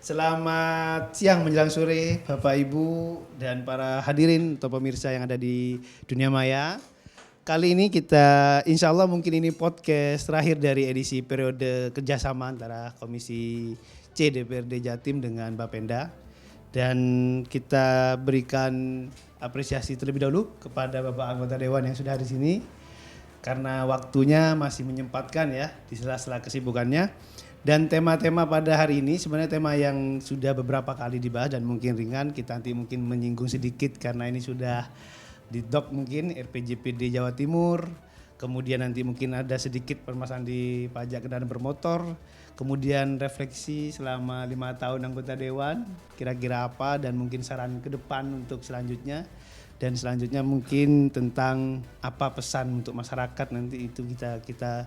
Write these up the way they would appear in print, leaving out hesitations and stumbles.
Selamat siang menjelang sore Bapak Ibu dan para hadirin atau pemirsa yang ada di dunia maya. Kali ini kita insya Allah mungkin ini podcast terakhir dari edisi periode kerjasama antara Komisi C DPRD Jatim dengan Bapenda. Dan kita berikan apresiasi terlebih dahulu kepada Bapak anggota Dewan yang sudah di sini. Karena waktunya masih menyempatkan ya di sela-sela kesibukannya. Dan tema-tema pada hari ini sebenarnya tema yang sudah beberapa kali dibahas dan mungkin ringan, kita nanti mungkin menyinggung sedikit karena ini sudah di doc mungkin RPJPD Jawa Timur, kemudian nanti mungkin ada sedikit permasalahan di pajak kendaraan bermotor, kemudian refleksi selama 5 tahun anggota Dewan, kira-kira apa dan mungkin saran ke depan untuk selanjutnya. Dan selanjutnya mungkin tentang apa pesan untuk masyarakat nanti itu kita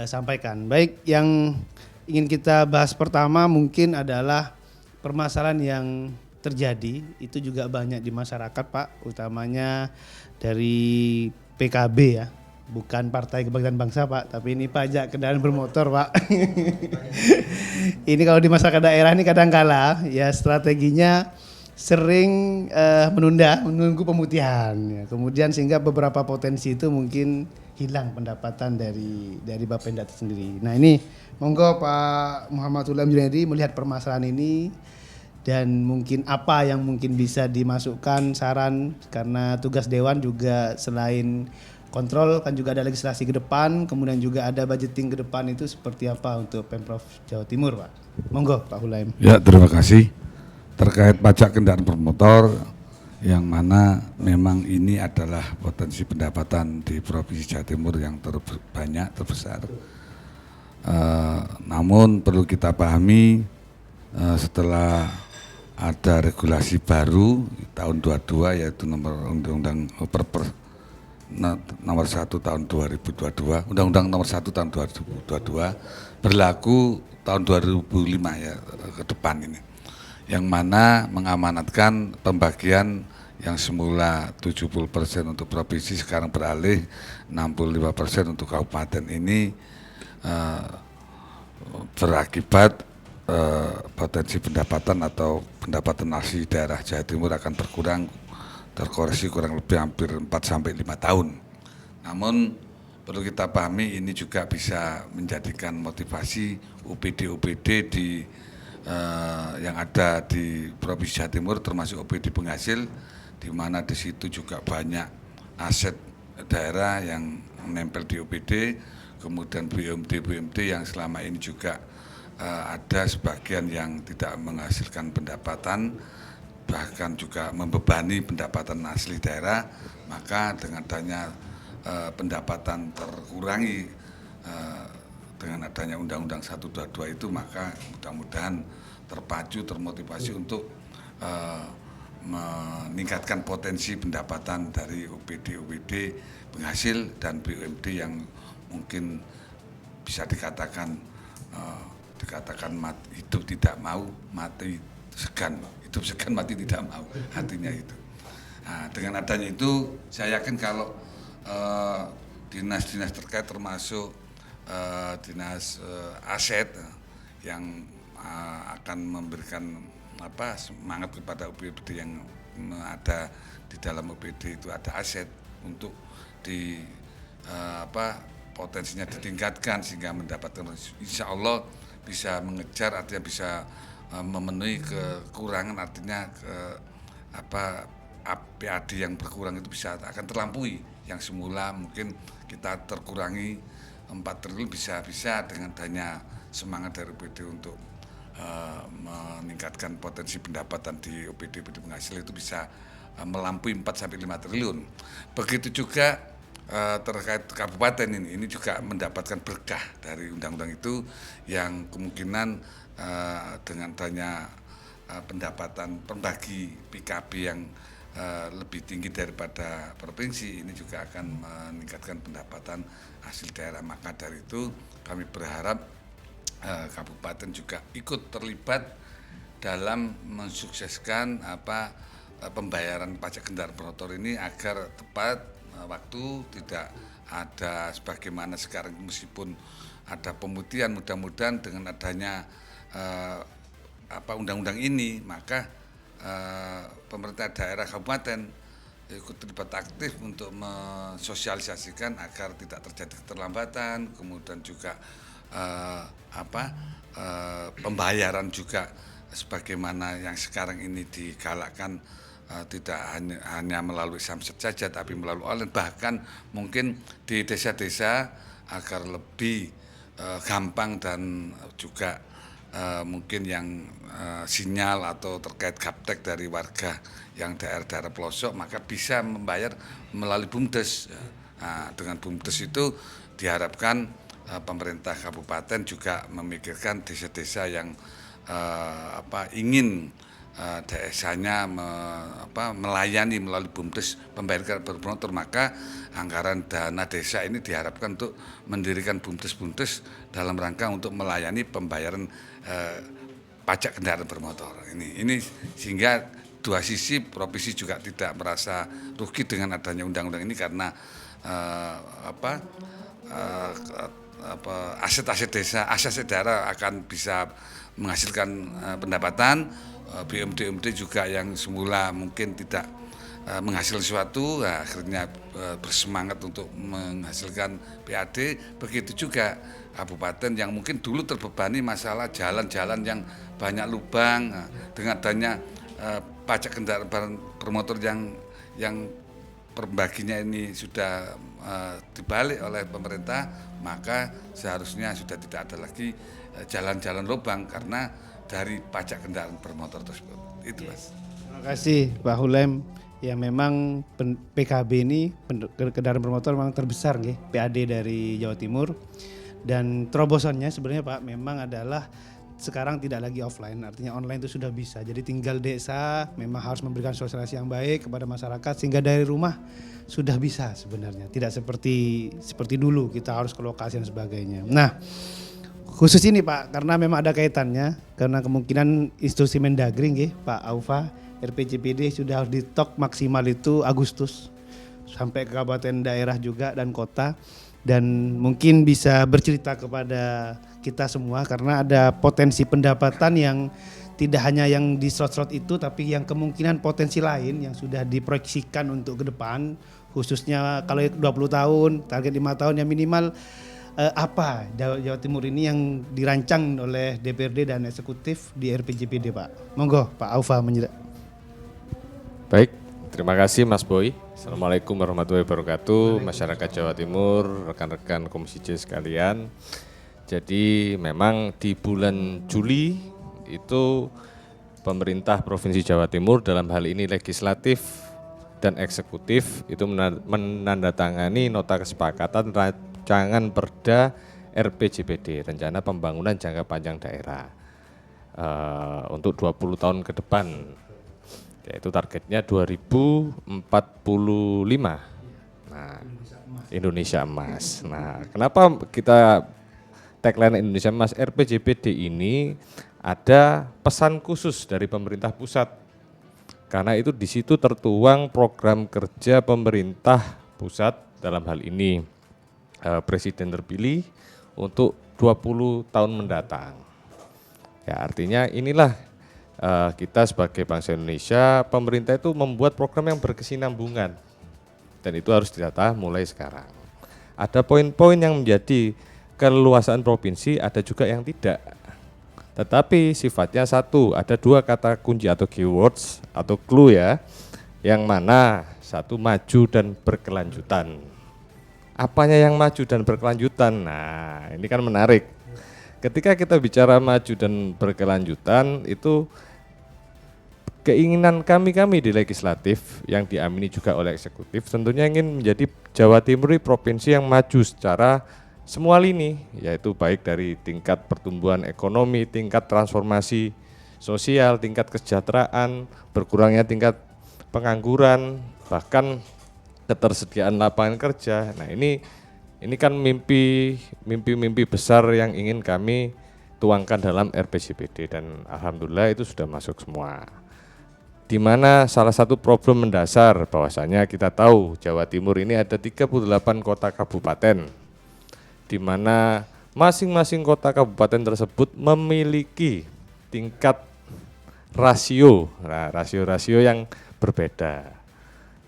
sampaikan. Baik, yang ingin kita bahas pertama mungkin adalah permasalahan yang terjadi itu juga banyak di masyarakat Pak, utamanya dari PKB ya, bukan Partai Kebangkitan Bangsa Pak, tapi ini pajak kendaraan bermotor Pak. Ini kalau di masyarakat daerah ini kadang kala ya strateginya sering menunggu pemutihan ya. Kemudian sehingga beberapa potensi itu mungkin hilang pendapatan dari Bapenda itu sendiri. Nah ini monggo Pak Muhammad Ulam Junaidi melihat permasalahan ini dan mungkin apa yang mungkin bisa dimasukkan saran karena tugas Dewan juga selain kontrol kan juga ada legislasi ke depan, kemudian juga ada budgeting ke depan itu seperti apa untuk Pemprov Jawa Timur Pak. Monggo Pak Hulaim. Ya terima kasih. Terkait pajak kendaraan bermotor yang mana memang ini adalah potensi pendapatan di Provinsi Jawa Timur yang terbanyak, terbesar. Namun perlu kita pahami setelah ada regulasi baru tahun 22 yaitu nomor Undang-Undang nomor 1 tahun 2022, Undang-Undang nomor 1 tahun 2022 berlaku tahun 2005 ya ke depan ini. Yang mana mengamanatkan pembagian yang semula 70% untuk provinsi sekarang beralih 65% untuk kabupaten ini berakibat potensi pendapatan atau pendapatan asli daerah Jawa Timur akan terkoreksi kurang lebih hampir 4-5 tahun. Namun perlu kita pahami ini juga bisa menjadikan motivasi UPD-UPD yang ada di Provinsi Jawa Timur termasuk OPD penghasil, di mana di situ juga banyak aset daerah yang menempel di OPD, kemudian BUMD yang selama ini juga ada sebagian yang tidak menghasilkan pendapatan, bahkan juga membebani pendapatan asli daerah. Maka dengan adanya pendapatan terkurangi dengan adanya Undang-Undang 122 itu, maka mudah-mudahan terpacu, termotivasi untuk meningkatkan potensi pendapatan dari OPD penghasil dan BUMD yang mungkin bisa dikatakan hidup tidak mau, mati segan, hidup segan mati tidak mau, artinya itu. Nah, dengan adanya itu saya yakin kalau dinas-dinas terkait termasuk dinas aset yang akan memberikan semangat kepada OPD yang ada di dalam OPD itu ada aset untuk potensinya ditingkatkan sehingga mendapatkan, insya Allah bisa mengejar, artinya bisa memenuhi kekurangan, artinya PAD yang berkurang itu akan terlampaui yang semula mungkin kita terkurangi 4 triliun bisa dengan adanya semangat dari OPD untuk meningkatkan potensi pendapatan di OPD penghasil itu bisa melampaui 4-5 triliun. Begitu juga terkait kabupaten ini juga mendapatkan berkah dari undang-undang itu yang kemungkinan dengan adanya pendapatan pembagi PKB yang lebih tinggi daripada provinsi, ini juga akan meningkatkan pendapatan hasil daerah. Maka dari itu kami berharap kabupaten juga ikut terlibat dalam mensukseskan pembayaran pajak kendaraan bermotor ini agar tepat waktu, tidak ada sebagaimana sekarang meskipun ada pemutihan, mudah-mudahan dengan adanya undang-undang ini, maka pemerintah daerah kabupaten ikut terlibat aktif untuk mensosialisasikan agar tidak terjadi keterlambatan, kemudian juga pembayaran juga sebagaimana yang sekarang ini digalakkan, tidak hanya melalui samsat saja tapi melalui online, bahkan mungkin di desa-desa agar lebih gampang dan juga mungkin yang sinyal atau terkait gaptek dari warga yang daerah-daerah pelosok, maka bisa membayar melalui BUMDes. Nah, dengan BUMDes itu diharapkan pemerintah kabupaten juga memikirkan desa-desa yang ingin desanya melayani melalui BUMDes pembayaran bermotor, maka anggaran dana desa ini diharapkan untuk mendirikan BUMDes dalam rangka untuk melayani pembayaran pajak kendaraan bermotor ini sehingga dua sisi provinsi juga tidak merasa rugi dengan adanya undang-undang ini, karena aset-aset desa, aset daerah akan bisa menghasilkan pendapatan. BUMD juga yang semula mungkin tidak menghasilkan sesuatu, akhirnya bersemangat untuk menghasilkan PAD. Begitu juga kabupaten yang mungkin dulu terbebani masalah jalan-jalan yang banyak lubang, dengan adanya pajak kendaraan bermotor yang perbaginya ini sudah dibalik oleh pemerintah, maka seharusnya sudah tidak ada lagi jalan-jalan lubang karena dari pajak kendaraan bermotor tersebut. Itu Mas. Terima kasih Pak Hulem. Ya memang PKB ini kendaraan bermotor memang terbesar nih PAD dari Jawa Timur, dan terobosannya sebenarnya Pak memang adalah sekarang tidak lagi offline, artinya online itu sudah bisa. Jadi tinggal desa memang harus memberikan sosialisasi yang baik kepada masyarakat sehingga dari rumah sudah bisa sebenarnya. Tidak seperti dulu kita harus ke lokasi dan sebagainya. Nah, khusus ini Pak, karena memang ada kaitannya, karena kemungkinan institusi Mendagri Pak Aufa, RPJPD sudah harus ditok maksimal itu Agustus sampai ke kabupaten daerah juga dan kota, dan mungkin bisa bercerita kepada kita semua karena ada potensi pendapatan yang tidak hanya yang di slot-slot itu, tapi yang kemungkinan potensi lain yang sudah diproyeksikan untuk ke depan, khususnya kalau 20 tahun, target 5 tahun yang minimal apa Jawa Timur ini yang dirancang oleh DPRD dan eksekutif di RPJPD Pak. Monggo Pak Aufa menjelaskan. Baik, terima kasih Mas Boy. Assalamualaikum warahmatullahi wabarakatuh, masyarakat Jawa Timur, rekan-rekan Komisi C sekalian. Jadi memang di bulan Juli itu pemerintah Provinsi Jawa Timur dalam hal ini legislatif dan eksekutif itu menandatangani nota kesepakatan rancangan Perda RPJPD, Rencana Pembangunan Jangka Panjang Daerah untuk 20 tahun ke depan, yaitu targetnya 2045. Nah, Indonesia Emas. Nah, kenapa kita tagline Indonesia Emas? RPJPD ini ada pesan khusus dari pemerintah pusat, karena itu di situ tertuang program kerja pemerintah pusat dalam hal ini Presiden terpilih untuk 20 tahun mendatang. Ya, artinya inilah kita sebagai bangsa Indonesia, pemerintah itu membuat program yang berkesinambungan dan itu harus ditata mulai sekarang. Ada poin-poin yang menjadi keleluasaan provinsi, ada juga yang tidak. Tetapi sifatnya satu, ada dua kata kunci atau keywords atau clue ya, yang mana satu maju dan berkelanjutan. Apanya yang maju dan berkelanjutan? Nah, ini kan menarik. Ketika kita bicara maju dan berkelanjutan, itu keinginan kami di legislatif yang diamini juga oleh eksekutif tentunya ingin menjadi Jawa Timur provinsi yang maju secara semua lini, yaitu baik dari tingkat pertumbuhan ekonomi, tingkat transformasi sosial, tingkat kesejahteraan, berkurangnya tingkat pengangguran, bahkan ketersediaan lapangan kerja. Nah, ini kan mimpi besar yang ingin kami tuangkan dalam RPJPD dan alhamdulillah itu sudah masuk semua. Di mana salah satu problem mendasar bahwasanya kita tahu Jawa Timur ini ada 38 kota kabupaten, di mana masing-masing kota kabupaten tersebut memiliki tingkat rasio yang berbeda,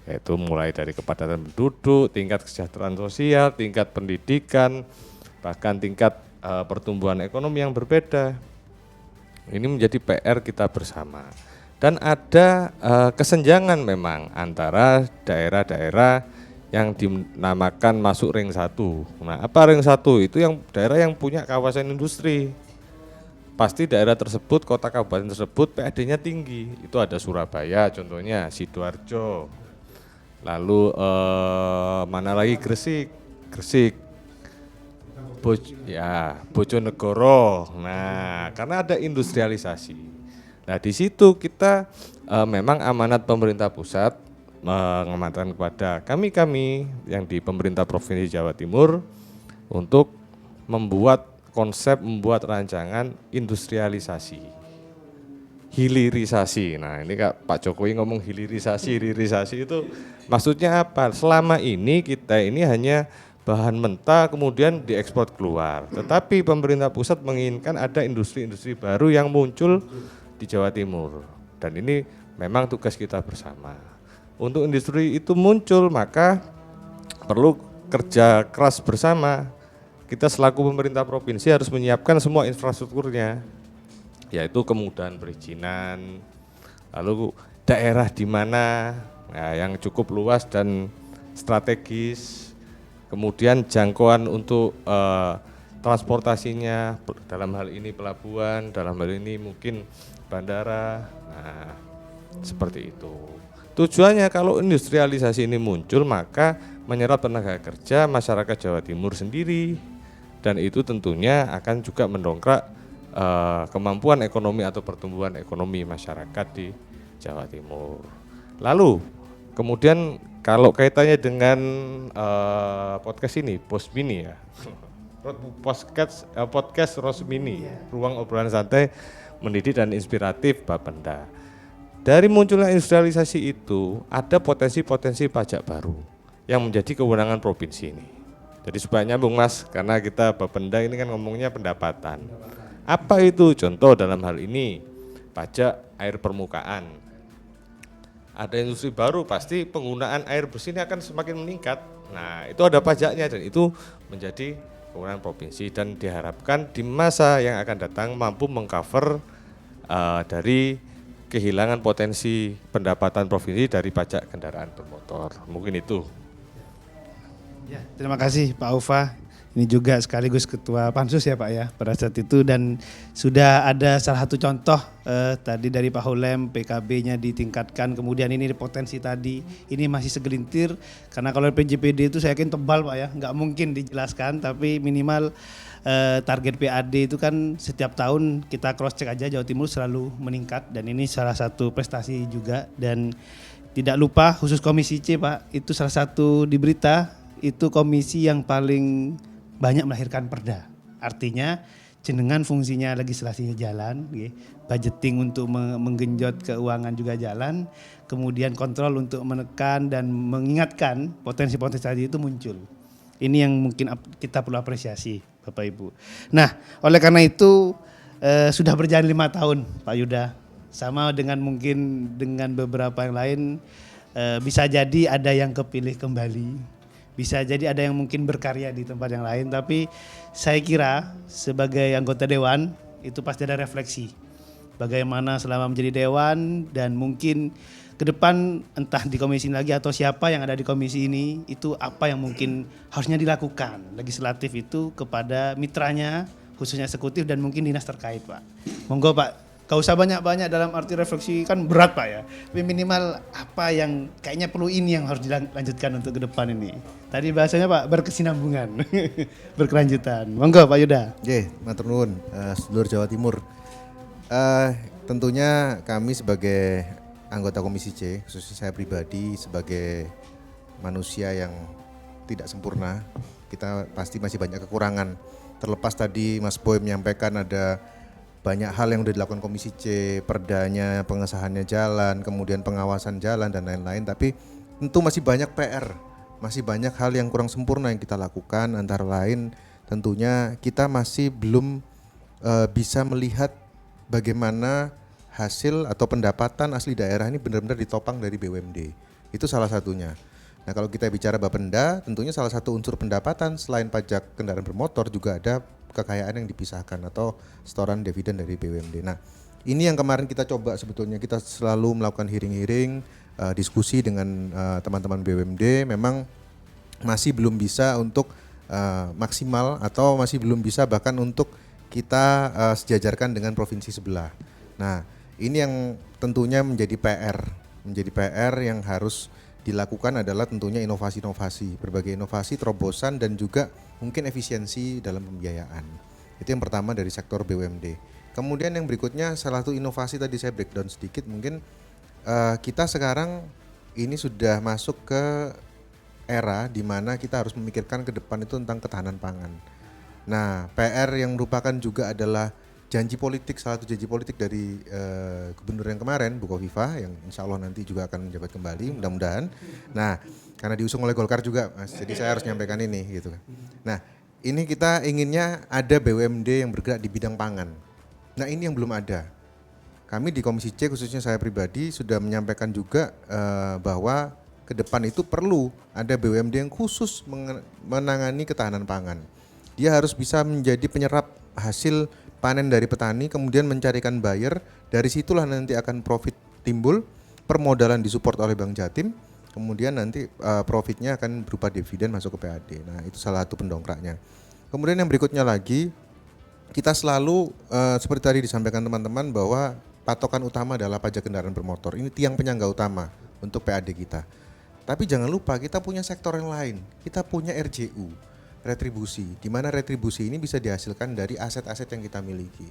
yaitu mulai dari kepadatan penduduk, tingkat kesejahteraan sosial, tingkat pendidikan, bahkan tingkat pertumbuhan ekonomi yang berbeda. Ini menjadi PR kita bersama. Dan ada kesenjangan memang antara daerah-daerah yang dinamakan masuk ring 1. Nah, apa ring 1? Itu yang daerah yang punya kawasan industri. Pasti daerah tersebut, kota kabupaten tersebut PAD-nya tinggi. Itu ada Surabaya contohnya, Sidoarjo. Lalu mana lagi, Gresik. Bojonegoro. Nah, karena ada industrialisasi. Nah, di situ kita memang amanat pemerintah pusat mengamanatkan kepada kami yang di pemerintah Provinsi Jawa Timur untuk membuat rancangan industrialisasi, hilirisasi. Nah, ini Pak Jokowi ngomong hilirisasi itu maksudnya apa? Selama ini kita ini hanya bahan mentah kemudian diekspor keluar. Tetapi pemerintah pusat menginginkan ada industri-industri baru yang muncul di Jawa Timur. Dan ini memang tugas kita bersama. Untuk industri itu muncul maka perlu kerja keras bersama. Kita selaku pemerintah provinsi harus menyiapkan semua infrastrukturnya, yaitu kemudahan perizinan, lalu daerah di mana yang cukup luas dan strategis, kemudian jangkauan untuk transportasinya, dalam hal ini pelabuhan, dalam hal ini mungkin bandara, nah seperti itu. Tujuannya kalau industrialisasi ini muncul maka menyerap tenaga kerja masyarakat Jawa Timur sendiri, dan itu tentunya akan juga mendongkrak kemampuan ekonomi atau pertumbuhan ekonomi masyarakat di Jawa Timur. Lalu kemudian kalau kaitannya dengan podcast ini, Posmini ya, podcast Rosmini, ruang obrolan santai mendidik dan inspiratif Bapenda. Dari munculnya industrialisasi itu ada potensi-potensi pajak baru yang menjadi kewenangan provinsi ini. Jadi supaya nyambung Mas, karena kita Bapenda ini kan ngomongnya pendapatan. Apa itu? Contoh dalam hal ini pajak air permukaan. Ada industri baru, pasti penggunaan air bersih ini akan semakin meningkat. Nah, itu ada pajaknya dan itu menjadi kewenangan provinsi dan diharapkan di masa yang akan datang mampu mengcover dari kehilangan potensi pendapatan provinsi dari pajak kendaraan bermotor. Mungkin itu. Ya, terima kasih Pak Aufa. Ini juga sekaligus ketua Pansus ya Pak ya pada saat itu, dan sudah ada salah satu contoh tadi dari Pak Holem, PKB-nya ditingkatkan, kemudian ini potensi tadi, ini masih segelintir karena kalau PJPD itu saya yakin tebal Pak ya, nggak mungkin dijelaskan, tapi minimal target PAD itu kan setiap tahun kita cross check aja Jawa Timur selalu meningkat, dan ini salah satu prestasi juga. Dan tidak lupa khusus Komisi C Pak, itu salah satu di berita itu komisi yang paling banyak melahirkan perda. Artinya jenengan fungsinya legislasinya jalan, budgeting untuk menggenjot keuangan juga jalan, kemudian kontrol untuk menekan dan mengingatkan potensi-potensi tadi itu muncul. Ini yang mungkin kita perlu apresiasi Bapak Ibu. Nah, oleh karena itu sudah berjalan 5 tahun Pak Yuda, sama dengan mungkin dengan beberapa yang lain, bisa jadi ada yang kepilih kembali, bisa jadi ada yang mungkin berkarya di tempat yang lain, tapi saya kira sebagai anggota dewan itu pasti ada refleksi bagaimana selama menjadi dewan, dan mungkin ke depan entah di komisi ini lagi atau siapa yang ada di komisi ini, itu apa yang mungkin harusnya dilakukan legislatif itu kepada mitranya khususnya eksekutif dan mungkin dinas terkait Pak. Monggo Pak, gak usah banyak-banyak dalam arti refleksi kan berat Pak ya, tapi minimal apa yang kayaknya perlu ini yang harus dilanjutkan untuk ke depan ini. Tadi bahasanya Pak berkesinambungan, berkelanjutan. Monggo Pak Yuda. Oke, matur nuwun sedulur Jawa Timur. Tentunya kami sebagai anggota Komisi C, khususnya saya pribadi sebagai manusia yang tidak sempurna, kita pasti masih banyak kekurangan. Terlepas tadi Mas Boy menyampaikan ada banyak hal yang sudah dilakukan Komisi C, perdanya, pengesahannya jalan, kemudian pengawasan jalan dan lain-lain, tapi tentu masih banyak PR, masih banyak hal yang kurang sempurna yang kita lakukan. Antara lain tentunya kita masih belum bisa melihat bagaimana hasil atau pendapatan asli daerah ini benar-benar ditopang dari BUMD. Itu salah satunya. Nah kalau kita bicara Bapenda, tentunya salah satu unsur pendapatan selain pajak kendaraan bermotor juga ada kekayaan yang dipisahkan atau setoran dividen dari BUMD. Nah ini yang kemarin kita coba sebetulnya, kita selalu melakukan hearing-hearing, diskusi dengan teman-teman BUMD, memang masih belum bisa untuk maksimal atau masih belum bisa bahkan untuk kita sejajarkan dengan provinsi sebelah. Nah ini yang tentunya menjadi PR yang harus dilakukan adalah tentunya inovasi-inovasi, berbagai inovasi, terobosan dan juga mungkin efisiensi dalam pembiayaan. Itu yang pertama dari sektor BUMD. Kemudian yang berikutnya salah satu inovasi tadi saya breakdown sedikit, mungkin kita sekarang ini sudah masuk ke era di mana kita harus memikirkan ke depan itu tentang ketahanan pangan. Nah, PR yang merupakan juga adalah janji politik, salah satu janji politik dari gubernur yang kemarin, Bu Khofifah, yang insya Allah nanti juga akan menjabat kembali, mudah-mudahan. Nah, karena diusung oleh Golkar juga, Mas, jadi saya harus nyampaikan ini, gitu. Nah, ini kita inginnya ada BUMD yang bergerak di bidang pangan. Nah, ini yang belum ada. Kami di Komisi C, khususnya saya pribadi, sudah menyampaikan juga bahwa ke depan itu perlu ada BUMD yang khusus menangani ketahanan pangan. Dia harus bisa menjadi penyerap hasil panen dari petani, kemudian mencarikan buyer, dari situlah nanti akan profit timbul, permodalan disupport oleh Bank Jatim, kemudian nanti profitnya akan berupa dividen masuk ke PAD. Nah itu salah satu pendongkraknya. Kemudian yang berikutnya lagi, kita selalu seperti tadi disampaikan teman-teman bahwa patokan utama adalah pajak kendaraan bermotor. Ini tiang penyangga utama untuk PAD kita. Tapi jangan lupa kita punya sektor yang lain, kita punya RJU. Retribusi, di mana retribusi ini bisa dihasilkan dari aset-aset yang kita miliki,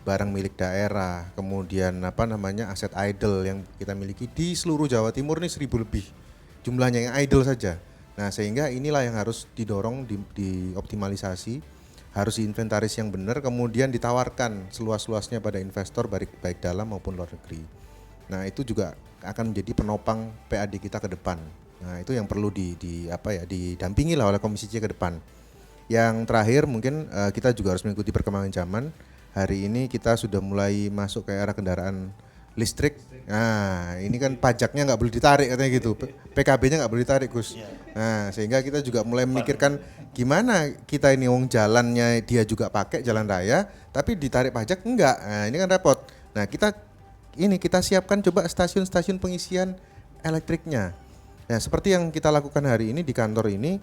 barang milik daerah, kemudian aset idle yang kita miliki di seluruh Jawa Timur ini 1.000 lebih jumlahnya yang idle saja. Nah sehingga inilah yang harus didorong, dioptimalisasi, harus diinventaris yang benar, kemudian ditawarkan seluas-luasnya pada investor baik dalam maupun luar negeri. Nah itu juga akan menjadi penopang PAD kita ke depan. Nah itu yang perlu didampingi lah oleh Komisi C ke depan. Yang terakhir mungkin kita juga harus mengikuti perkembangan zaman. Hari ini kita sudah mulai masuk ke era kendaraan listrik. Nah ini kan pajaknya nggak boleh ditarik katanya gitu, PKB-nya nggak boleh ditarik Gus. Nah sehingga kita juga mulai memikirkan gimana kita ini jalannya dia juga pakai jalan raya, tapi ditarik pajak enggak. Nah ini kan repot. Nah kita siapkan coba stasiun-stasiun pengisian elektriknya. Nah seperti yang kita lakukan hari ini di kantor ini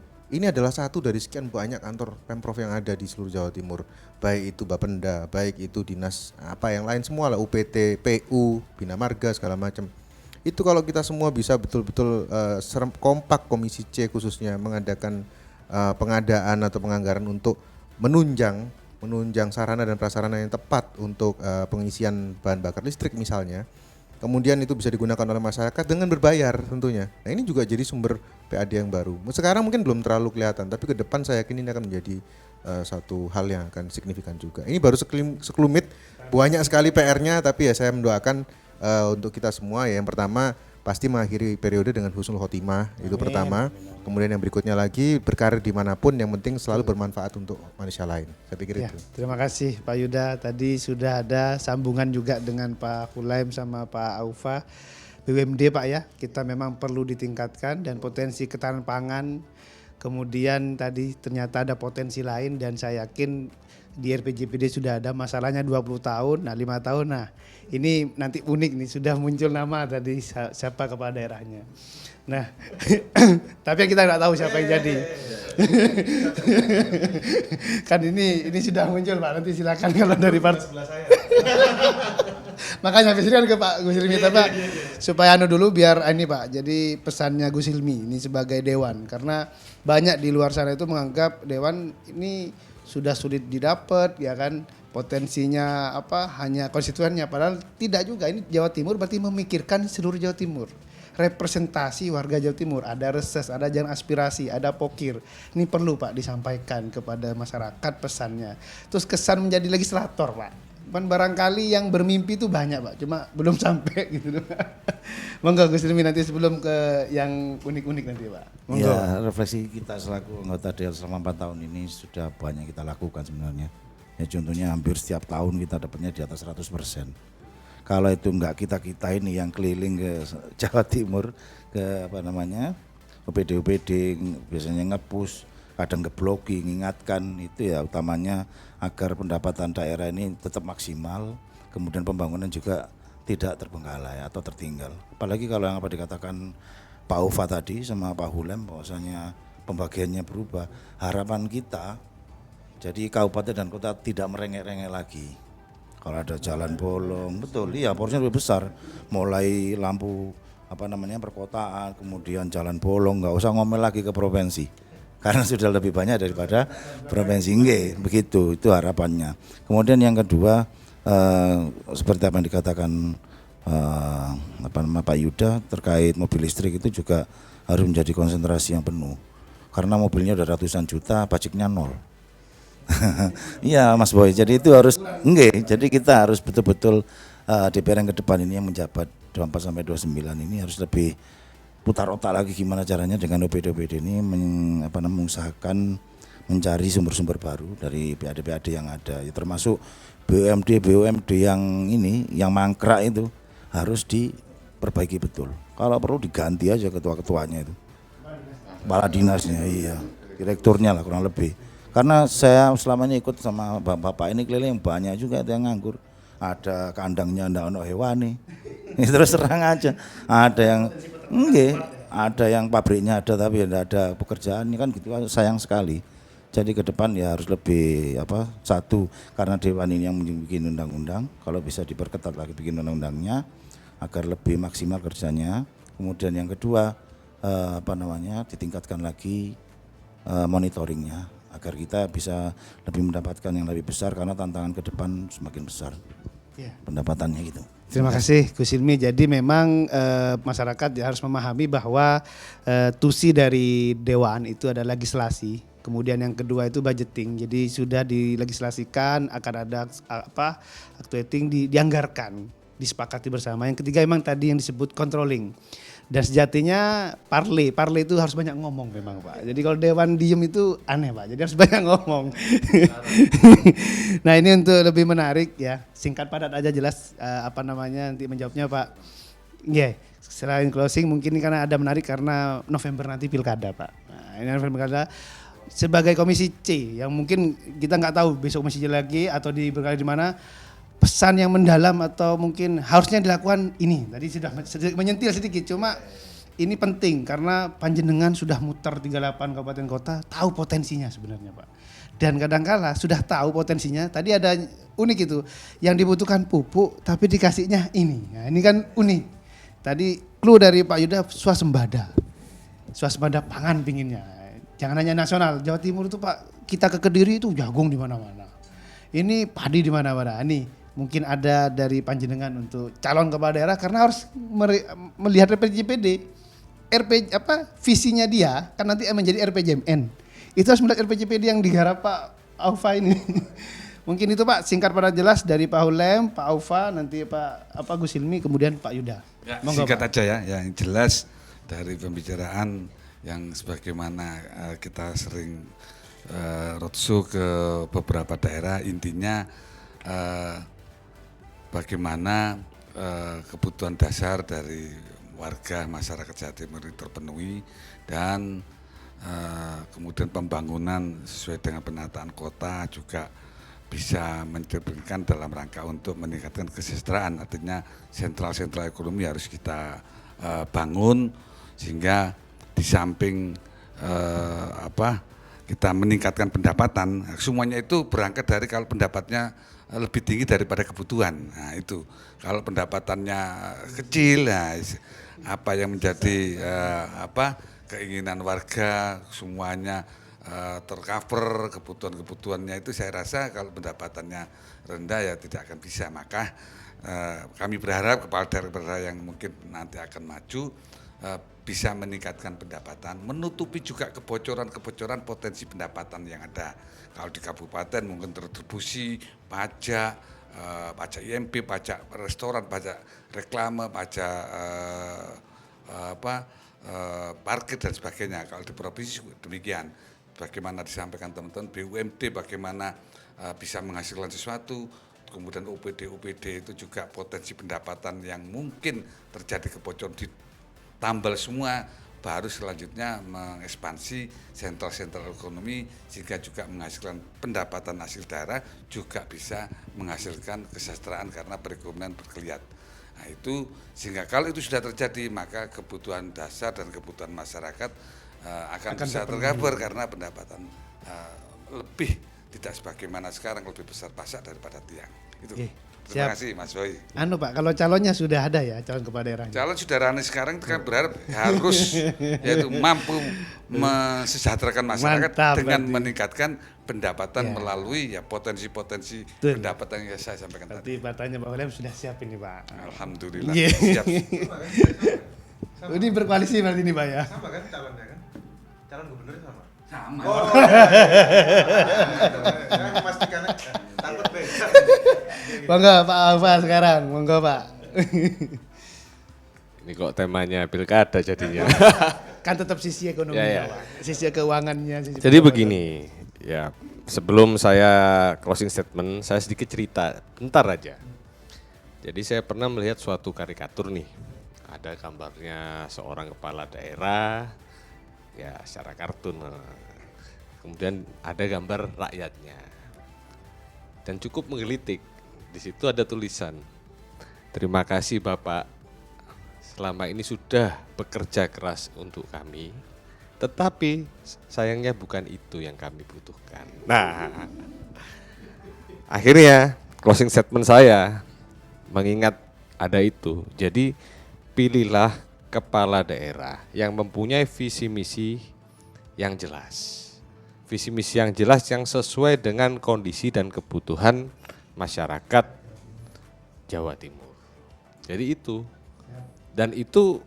adalah satu dari sekian banyak kantor Pemprov yang ada di seluruh Jawa Timur. Baik itu Bapenda, baik itu dinas yang lain semua lah, UPT, PU, Bina Marga segala macam. Itu kalau kita semua bisa betul-betul kompak Komisi C khususnya mengadakan pengadaan atau penganggaran untuk menunjang sarana dan prasarana yang tepat untuk pengisian bahan bakar listrik misalnya. Kemudian itu bisa digunakan oleh masyarakat dengan berbayar tentunya. Nah ini juga jadi sumber PAD yang baru. Sekarang mungkin belum terlalu kelihatan, tapi ke depan saya yakin ini akan menjadi satu hal yang akan signifikan juga. Ini baru sekelumit, banyak sekali PR-nya, tapi ya saya mendoakan untuk kita semua ya. Yang pertama pasti mengakhiri periode dengan husnul khotimah, itu pertama. Kemudian yang berikutnya lagi berkarir dimanapun, yang penting selalu bermanfaat untuk manusia lain. Saya pikir itu. Terima kasih Pak Yuda. Tadi sudah ada sambungan juga dengan Pak Kulaim sama Pak Aufa. BUMD Pak ya, kita memang perlu ditingkatkan dan potensi ketahanan pangan. Kemudian tadi ternyata ada potensi lain dan saya yakin di RPJPD sudah ada, masalahnya 20 tahun, 5 tahun. Nah ini nanti unik nih, sudah muncul nama tadi siapa kepala daerahnya. Nah tapi kita nggak tahu siapa yang jadi. Kan ini sudah muncul Pak, nanti silakan kalau dari partai sebelah saya. Makanya habis ini kan ke Pak Gus Hilmi Pak, supaya dulu biar ini Pak, jadi pesannya Gus Hilmi ini sebagai dewan, karena banyak di luar sana itu menganggap dewan ini sudah sulit didapat ya kan, potensinya hanya konstituennya, padahal tidak juga. Ini Jawa Timur berarti memikirkan seluruh Jawa Timur, representasi warga Jawa Timur, ada reses, ada jalan aspirasi, ada pokir. Ini perlu Pak disampaikan kepada masyarakat pesannya. Terus kesan menjadi legislator Pak, kan barangkali yang bermimpi itu banyak Pak, cuma belum sampai gitu. Monggo Gus Hilmi nanti sebelum ke yang unik-unik nanti Pak. Monggo. Ya, refleksi kita selaku anggota DL selama 4 tahun ini sudah banyak kita lakukan sebenarnya. Ya contohnya hampir setiap tahun kita dapatnya di atas 100%. Kalau itu enggak kita ini yang keliling ke Jawa Timur, ke apa namanya, OPD biasanya nge-push, kadang ngebloki, mengingatkan, itu ya utamanya agar pendapatan daerah ini tetap maksimal, kemudian pembangunan juga tidak terbengkalai atau tertinggal. Apalagi kalau yang apa dikatakan Pak Ufa tadi sama Pak Hulem, bahwasanya pembagiannya berubah. Harapan kita jadi kabupaten dan kota tidak merengek-rengek lagi. Kalau ada jalan bolong, betul, iya porsinya lebih besar. Mulai lampu apa namanya perkotaan, kemudian jalan bolong, nggak usah ngomel lagi ke provinsi. Karena sudah lebih banyak daripada provinsi, nggih, begitu, itu harapannya. Kemudian yang kedua, seperti apa yang dikatakan apa nama Pak Yuda terkait mobil listrik, itu juga harus menjadi konsentrasi yang penuh. Karena mobilnya udah ratusan juta, pajaknya nol. Iya Mas Boy, jadi itu harus jadi kita harus betul-betul DPR yang ke depan ini yang menjabat 24 sampai 29 ini harus lebih putar otak lagi gimana caranya dengan OPD ini mengusahakan mencari sumber-sumber baru dari PAD yang ada, ya, termasuk BUMD yang ini yang mangkrak itu harus diperbaiki betul. Kalau perlu diganti aja ketua-ketuanya itu, kepala dinasnya, iya, direkturnya lah kurang lebih. Karena saya selamanya ikut sama bapak ini keliling banyak juga yang nganggur. Ada kandangnya ndak ono hewani. Terus terang aja. Ada yang ada yang pabriknya ada tapi enggak ada pekerjaan, ini kan gitu, sayang sekali. Jadi ke depan ya harus lebih satu, karena dewan ini yang bikin undang-undang, kalau bisa diperketat lagi bikin undang-undangnya agar lebih maksimal kerjanya. Kemudian yang kedua ditingkatkan lagi monitoringnya, agar kita bisa lebih mendapatkan yang lebih besar karena tantangan ke depan semakin besar pendapatannya gitu. Terima kasih Gus Ilmi. Jadi memang masyarakat harus memahami bahwa tusi dari Dewan itu adalah legislasi. Kemudian yang kedua itu budgeting. Jadi sudah dilegislasikan, akan ada actuating dianggarkan, disepakati bersama. Yang ketiga memang tadi yang disebut controlling. Dan sejatinya parle itu harus banyak ngomong memang Pak. Jadi kalau Dewan diem itu aneh Pak, jadi harus banyak ngomong. Nah ini untuk lebih menarik ya, singkat padat aja jelas nanti menjawabnya Pak. Selain closing mungkin ini karena ada menarik karena November nanti pilkada Pak. Nah ini November pilkada sebagai komisi C yang mungkin kita nggak tahu besok komisi C lagi atau di berkali di mana. Pesan yang mendalam atau mungkin harusnya dilakukan ini tadi sudah menyentil sedikit, cuma ini penting karena panjenengan sudah muter 38 kabupaten kota, tahu potensinya sebenarnya Pak. Dan kadangkala sudah tahu potensinya, tadi ada unik itu yang dibutuhkan pupuk tapi dikasihnya ini. Nah, ini kan unik. Tadi clue dari Pak Yuda swasembada pangan pinginnya. Jangan hanya nasional, Jawa Timur itu Pak, kita ke Kediri itu jagung di mana-mana. Ini padi di mana-mana. Nih mungkin ada dari panjenengan untuk calon kepala daerah karena harus melihat RPJPD, visinya dia kan nanti menjadi RPJMN. Itu harus melihat RPJPD yang digarap Pak Aufa ini. Mungkin itu Pak, singkat pada jelas dari Pak Hulem, Pak Aufa, nanti Pak Gus Ilmi, kemudian Pak Yuda. Ya, Monggo, singkat Pak. aja ya, yang jelas dari pembicaraan yang sebagaimana kita sering roadshow ke beberapa daerah, intinya bagaimana kebutuhan dasar dari warga masyarakat Jawa Timur itu terpenuhi dan kemudian pembangunan sesuai dengan penataan kota juga bisa mencerminkan dalam rangka untuk meningkatkan kesejahteraan. Artinya sentral-sentral ekonomi harus kita bangun sehingga di samping kita meningkatkan pendapatan, semuanya itu berangkat dari kalau pendapatnya lebih tinggi daripada kebutuhan. Nah itu kalau pendapatannya kecil, nah, apa yang menjadi keinginan warga semuanya tercover kebutuhannya itu, saya rasa kalau pendapatannya rendah ya tidak akan bisa. Maka kami berharap kepala daerah yang mungkin nanti akan maju bisa meningkatkan pendapatan, menutupi juga kebocoran-kebocoran potensi pendapatan yang ada. Kalau di kabupaten mungkin terdistribusi pajak, pajak IMB, pajak restoran, pajak reklame, pajak parkir dan sebagainya. Kalau di provinsi demikian. Bagaimana disampaikan teman-teman BUMD, bagaimana bisa menghasilkan sesuatu, kemudian OPD itu juga potensi pendapatan yang mungkin terjadi kebocoran ditambal semua, baru selanjutnya mengekspansi sentral-sentral ekonomi sehingga juga menghasilkan pendapatan hasil daerah, juga bisa menghasilkan kesejahteraan karena perekonomian bergeliat. Nah itu sehingga kalau itu sudah terjadi maka kebutuhan dasar dan kebutuhan masyarakat akan bisa tercover karena pendapatan lebih tidak sebagaimana sekarang lebih besar pajak daripada tiang. Itu. Terima kasih Mas Boy. Pak, kalau calonnya sudah ada ya, calon kepala daerah? Calon saudara sekarang itu kan berharap harus yaitu mampu mesejahterakan masyarakat dengan meningkatkan pendapatan melalui ya potensi-potensi pendapatan yang saya sampaikan tadi. Berarti Pak Pak William sudah siap ini Pak. Alhamdulillah siap. Ini berkoalisi berarti ini Pak ya? Sama kan calonnya kan? Calon gubernurnya sama? Sama. Oh, saya memastikan takut beda. Monggo Pak Alfa sekarang, monggo Pak. Ini kok temanya pilkada jadinya. Kan tetap sisi ekonominya Pak, sisi keuangannya. Jadi begini, ya sebelum saya closing statement, saya sedikit cerita, bentar aja. Jadi saya pernah melihat suatu karikatur nih, ada gambarnya seorang kepala daerah, ya secara kartun. Kemudian ada gambar rakyatnya, dan cukup menggelitik. Di situ ada tulisan, terima kasih Bapak, selama ini sudah bekerja keras untuk kami, tetapi sayangnya bukan itu yang kami butuhkan. Nah, akhirnya closing statement saya mengingat ada itu. Jadi pilihlah kepala daerah yang mempunyai visi misi yang jelas. Visi misi yang jelas yang sesuai dengan kondisi dan kebutuhan masyarakat Jawa Timur. Jadi itu. Dan itu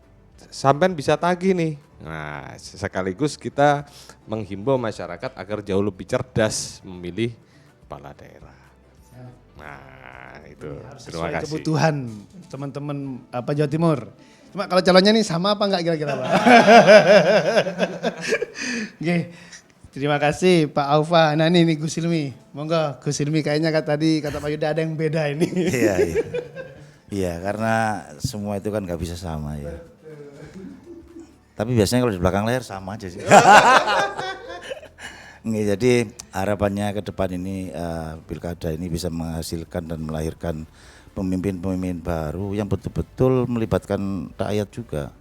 sampean bisa tagih nih. Nah, sekaligus kita menghimbau masyarakat agar jauh lebih cerdas memilih kepala daerah. Nah, itu. Terima kasih. Kebutuhan teman-teman Jawa Timur. Cuma kalau calonnya nih sama apa enggak kira-kira Pak? Oke. Terima kasih Pak Aufa. Nah ini Gus Silmi. Monggo Gus Silmi, kayaknya tadi kata Pak Yuda ada yang beda ini. Iya, iya. Iya, karena semua itu kan nggak bisa sama ya. Tapi biasanya kalau di belakang layar sama aja sih. Nggak, jadi harapannya ke depan ini pilkada ini bisa menghasilkan dan melahirkan pemimpin-pemimpin baru yang betul-betul melibatkan rakyat juga.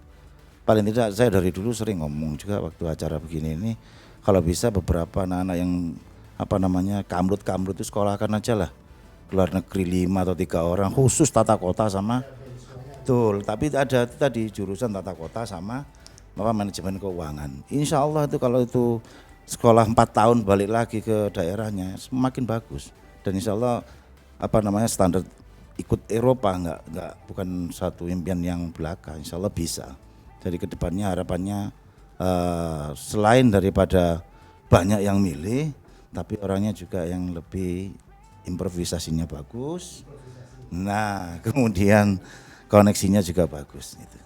Paling tidak saya dari dulu sering ngomong juga waktu acara begini ini, kalau bisa beberapa anak-anak yang kamrut itu sekolahkan aja lah. Luar negeri 5 atau 3 orang khusus tata kota sama betul, tapi ada itu tadi jurusan tata kota sama manajemen keuangan. Insya Allah itu kalau itu sekolah 4 tahun balik lagi ke daerahnya semakin bagus, dan insya Allah standar ikut Eropa bukan satu impian yang belaka, insya Allah bisa. Jadi kedepannya harapannya selain daripada banyak yang milih, tapi orangnya juga yang lebih improvisasinya bagus. Nah, kemudian koneksinya juga bagus gitu.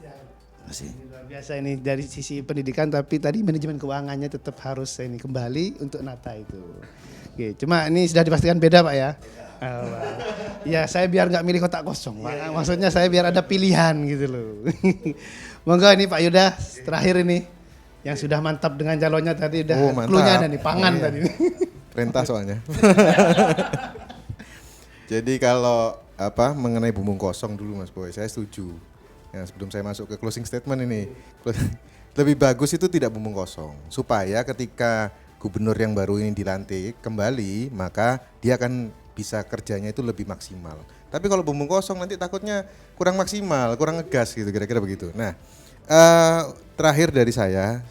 Masih. Luar biasa ini dari sisi pendidikan, tapi tadi manajemen keuangannya tetap harus ini kembali untuk nata itu. Oke, cuma ini sudah dipastikan beda Pak ya. Ya saya biar nggak milih kotak kosong Pak. Maksudnya saya biar ada pilihan gitu loh. Monggo ini Pak Yuda terakhir ini yang sudah mantap dengan calonnya tadi udah klunya ada nih pangan tadi. Perintah soalnya. Jadi kalau mengenai bumbung kosong dulu Mas Boy, saya setuju. Ya, sebelum saya masuk ke closing statement ini, lebih bagus itu tidak bumbung kosong, supaya ketika gubernur yang baru ini dilantik kembali, maka dia akan bisa kerjanya itu lebih maksimal. Tapi kalau bumbung kosong nanti takutnya kurang maksimal, kurang ngegas gitu, kira-kira begitu. Nah, terakhir dari saya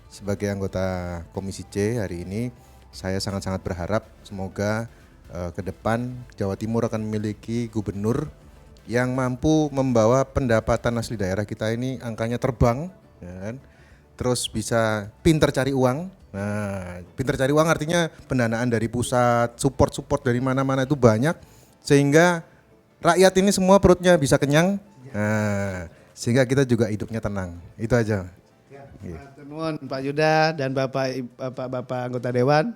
sebagai anggota Komisi C hari ini, saya sangat-sangat berharap semoga ke depan Jawa Timur akan memiliki gubernur yang mampu membawa pendapatan asli daerah kita ini angkanya terbang, ya kan? Terus bisa pinter cari uang. Nah, pinter cari uang artinya pendanaan dari pusat, support dari mana-mana itu banyak, sehingga rakyat ini semua perutnya bisa kenyang. Nah, sehingga kita juga hidupnya tenang. Itu aja. Nuwun Pak Yuda dan Bapak anggota Dewan.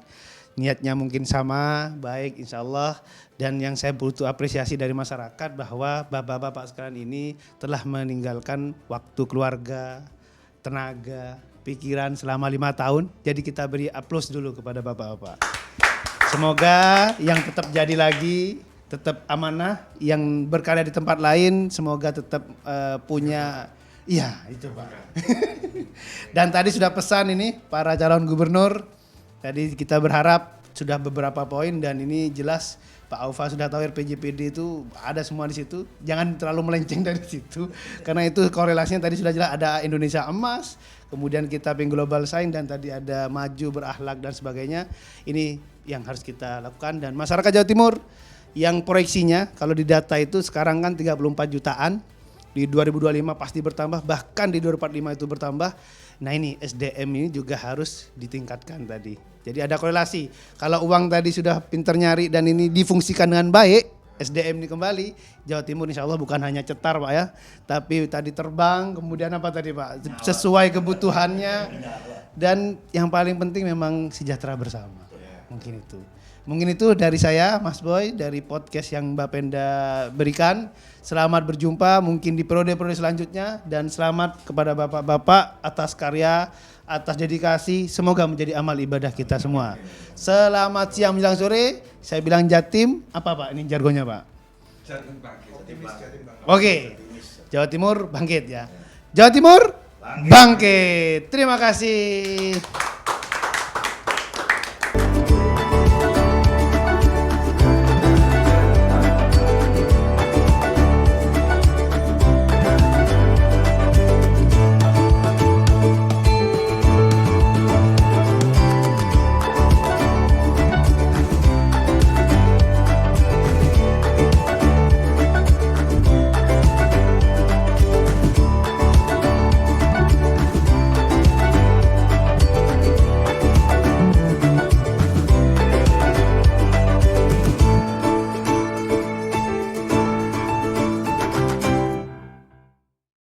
niatnya mungkin sama, baik insya Allah. Dan yang saya butuh apresiasi dari masyarakat bahwa bapak-bapak sekalian ini telah meninggalkan waktu keluarga, tenaga, pikiran selama 5 tahun. Jadi kita beri aplaus dulu kepada bapak-bapak. Semoga yang tetap jadi lagi, tetap amanah, yang berkarya di tempat lain semoga tetap punya, iya itu Pak. Dan tadi sudah pesan ini para calon gubernur, tadi kita berharap sudah beberapa poin dan ini jelas Pak Aufa sudah tahu RPJPD itu ada semua di situ. Jangan terlalu melenceng dari situ karena itu korelasinya tadi sudah jelas, ada Indonesia emas, kemudian kita ping global sign dan tadi ada maju berakhlak dan sebagainya. Ini yang harus kita lakukan dan masyarakat Jawa Timur yang proyeksinya kalau di data itu sekarang kan 34 jutaan, di 2025 pasti bertambah, bahkan di 2045 itu bertambah. Nah ini SDM ini juga harus ditingkatkan tadi. Jadi ada korelasi. Kalau uang tadi sudah pinter nyari dan ini difungsikan dengan baik, SDM ini kembali, Jawa Timur insya Allah bukan hanya cetar Pak ya, tapi tadi terbang, kemudian apa tadi Pak, sesuai kebutuhannya. Dan yang paling penting memang sejahtera bersama. Mungkin itu dari saya Mas Boy, dari podcast yang Mbak Penda berikan. Selamat berjumpa mungkin di periode-periode selanjutnya dan selamat kepada bapak-bapak atas karya, atas dedikasi, semoga menjadi amal ibadah kita semua. Selamat siang menjelang sore, saya bilang Jatim, apa Pak ini jargonnya Pak? Jatim bangkit. Oke, Jawa Timur bangkit ya. Jawa Timur bangkit. Terima kasih.